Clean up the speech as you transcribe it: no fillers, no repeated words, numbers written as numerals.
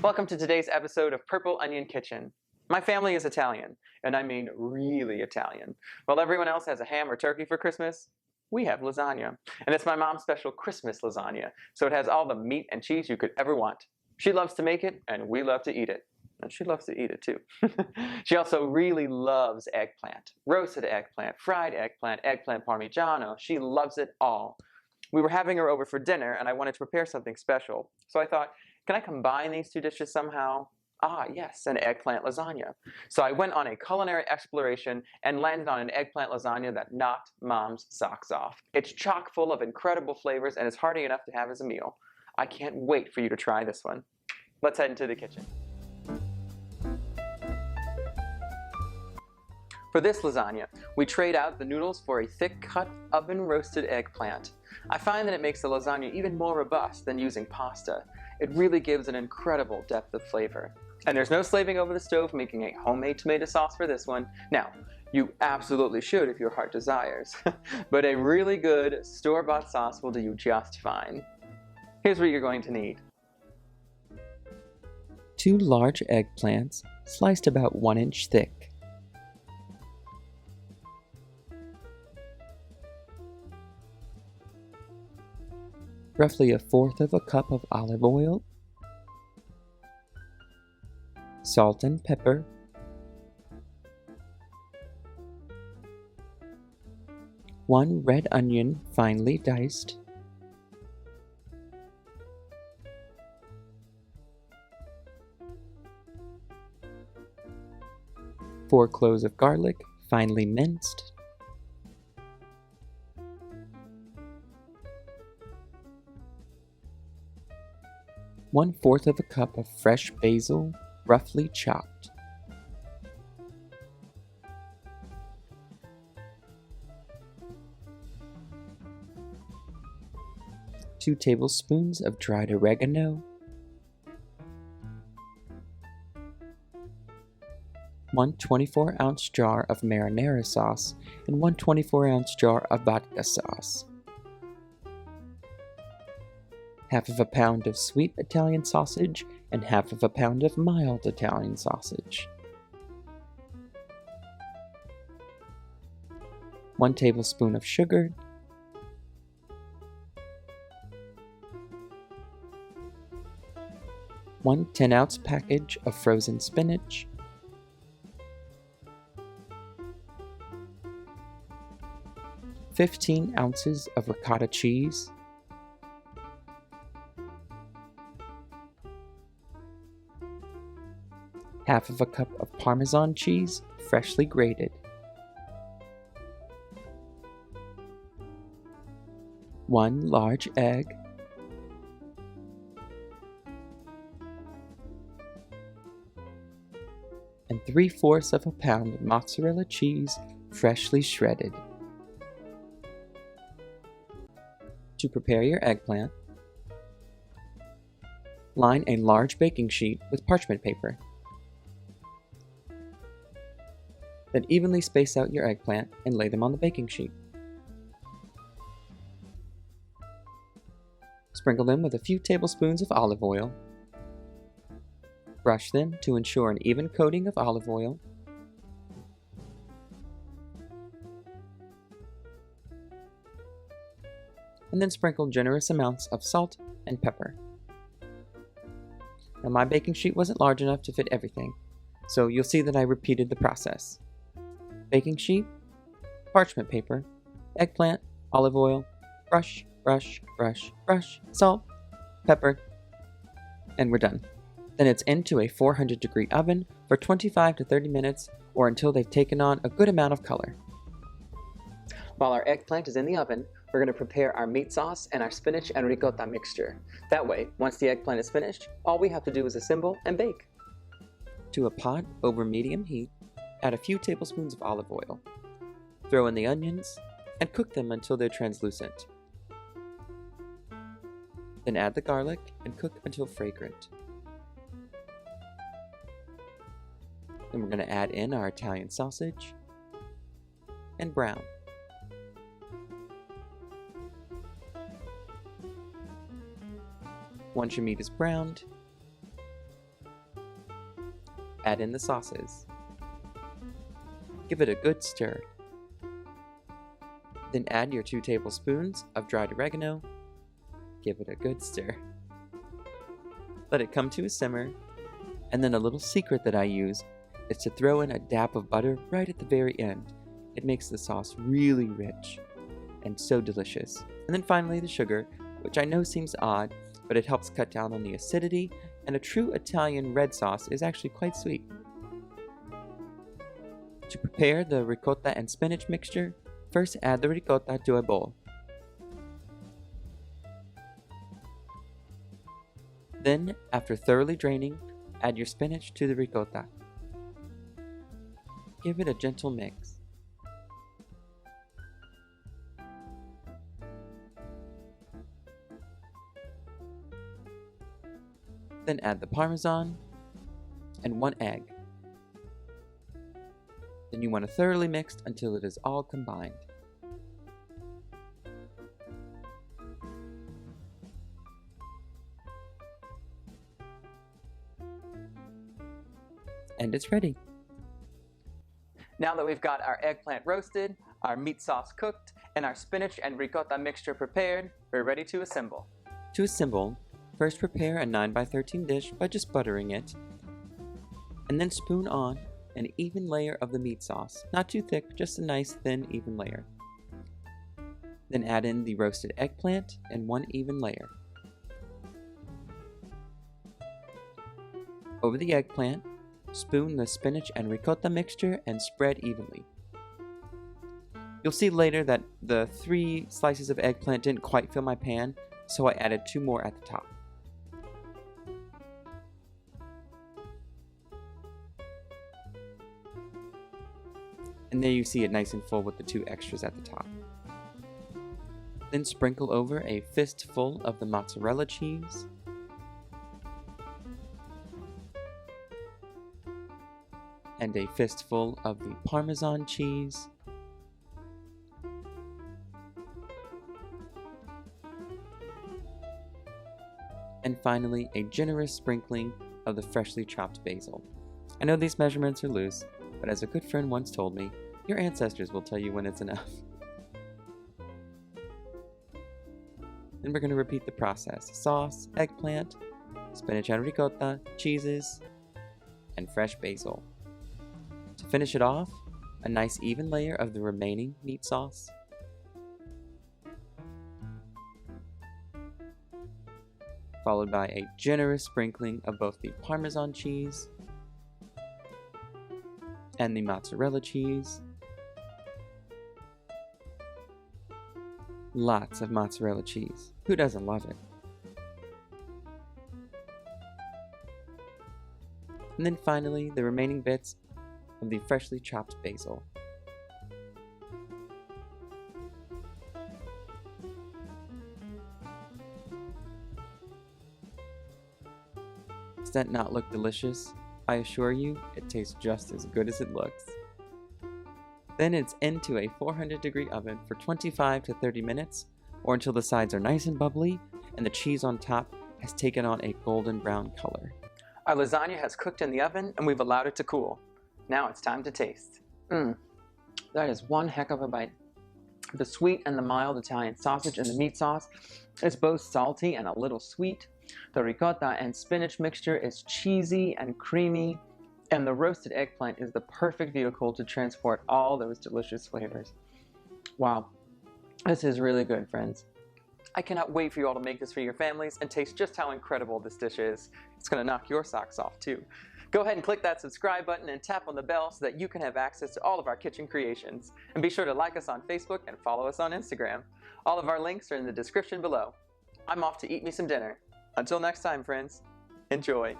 Welcome to today's episode of Purple Onion Kitchen. My family is Italian, and I mean really Italian. While everyone else has a ham or turkey for Christmas, we have lasagna. And it's my mom's special Christmas lasagna, so it has all the meat and cheese you could ever want. She loves to make it, and we love to eat it. And she loves to eat it too. She also really loves eggplant. Roasted eggplant, fried eggplant, eggplant parmigiano. She loves it all. We were having her over for dinner, and I wanted to prepare something special. So I thought, can I combine these two dishes somehow? Ah, yes, an eggplant lasagna. So I went on a culinary exploration and landed on an eggplant lasagna that knocked Mom's socks off. It's chock full of incredible flavors and is hearty enough to have as a meal. I can't wait for you to try this one. Let's head into the kitchen. For this lasagna, we trade out the noodles for a thick-cut, oven-roasted eggplant. I find that it makes the lasagna even more robust than using pasta. It really gives an incredible depth of flavor. And there's no slaving over the stove making a homemade tomato sauce for this one. Now, you absolutely should if your heart desires, but a really good store-bought sauce will do you just fine. Here's what you're going to need. 2 large eggplants, sliced about 1 inch thick. Roughly 1/4 cup of olive oil, salt and pepper, one red onion finely diced, 4 cloves of garlic finely minced, 1/4 cup of fresh basil, roughly chopped. Two tablespoons of dried oregano, 1 24-ounce jar of marinara sauce, and 1 24-ounce jar of vodka sauce. 1/2 pound of sweet Italian sausage and 1/2 pound of mild Italian sausage. 1 tablespoon of sugar, 1 10-ounce package of frozen spinach, 15 ounces of ricotta cheese, 1/2 cup of parmesan cheese, freshly grated, 1 large egg, and 3/4 pound of mozzarella cheese, freshly shredded. To prepare your eggplant, line a large baking sheet with parchment paper. Then evenly space out your eggplant and lay them on the baking sheet. Sprinkle them with a few tablespoons of olive oil. Brush them to ensure an even coating of olive oil. And then sprinkle generous amounts of salt and pepper. Now my baking sheet wasn't large enough to fit everything, so you'll see that I repeated the process. Baking sheet, parchment paper, eggplant, olive oil, brush, brush, brush, brush, salt, pepper, and we're done. Then it's into a 400-degree oven for 25 to 30 minutes or until they've taken on a good amount of color. While our eggplant is in the oven, we're going to prepare our meat sauce and our spinach and ricotta mixture. That way, once the eggplant is finished, all we have to do is assemble and bake. To a pot over medium heat, add a few tablespoons of olive oil. Throw in the onions and cook them until they're translucent. Then add the garlic and cook until fragrant. Then we're going to add in our Italian sausage and brown. Once your meat is browned, Add in the sauces. Give it a good stir. Then add your 2 tablespoons of dried oregano. Give it a good stir. Let it come to a simmer, and then a little secret that I use is to throw in a dab of butter right at the very end. It makes the sauce really rich and so delicious. And then finally the sugar, which I know seems odd, but it helps cut down on the acidity, and a true Italian red sauce is actually quite sweet. To prepare the ricotta and spinach mixture, first add the ricotta to a bowl. Then, after thoroughly draining, add your spinach to the ricotta. Give it a gentle mix. Then add the parmesan and 1 egg. Then you want to thoroughly mix until it is all combined. And it's ready. Now that we've got our eggplant roasted, our meat sauce cooked, and our spinach and ricotta mixture prepared, we're ready to assemble. To assemble, first prepare a 9x13 dish by just buttering it, and then spoon on an even layer of the meat sauce. Not too thick, just a nice thin even layer. Then add in the roasted eggplant and 1 even layer. Over the eggplant, spoon the spinach and ricotta mixture and spread evenly. You'll see later that the 3 slices of eggplant didn't quite fill my pan, so I added 2 more at the top. And there you see it nice and full with the 2 extras at the top. Then sprinkle over a fistful of the mozzarella cheese. And a fistful of the Parmesan cheese. And finally, a generous sprinkling of the freshly chopped basil. I know these measurements are loose, but as a good friend once told me, your ancestors will tell you when it's enough. Then we're going to repeat the process. Sauce, eggplant, spinach and ricotta, cheeses, and fresh basil. To finish it off, a nice even layer of the remaining meat sauce. Followed by a generous sprinkling of both the Parmesan cheese and the mozzarella cheese. Lots of mozzarella cheese. Who doesn't love it? And then finally, the remaining bits of the freshly chopped basil. Does that not look delicious? I assure you, it tastes just as good as it looks. Then it's into a 400-degree oven for 25 to 30 minutes, or until the sides are nice and bubbly and the cheese on top has taken on a golden brown color. Our lasagna has cooked in the oven and we've allowed it to cool. Now it's time to taste. That is one heck of a bite. The sweet and the mild Italian sausage and the meat sauce is both salty and a little sweet. The ricotta and spinach mixture is cheesy and creamy, and the roasted eggplant is the perfect vehicle to transport all those delicious flavors. Wow, this is really good, friends. I cannot wait for you all to make this for your families and taste just how incredible this dish is. It's going to knock your socks off too. Go ahead and click that subscribe button and tap on the bell so that you can have access to all of our kitchen creations. And be sure to like us on Facebook and follow us on Instagram. All of our links are in the description below. I'm off to eat me some dinner. Until next time, friends, enjoy.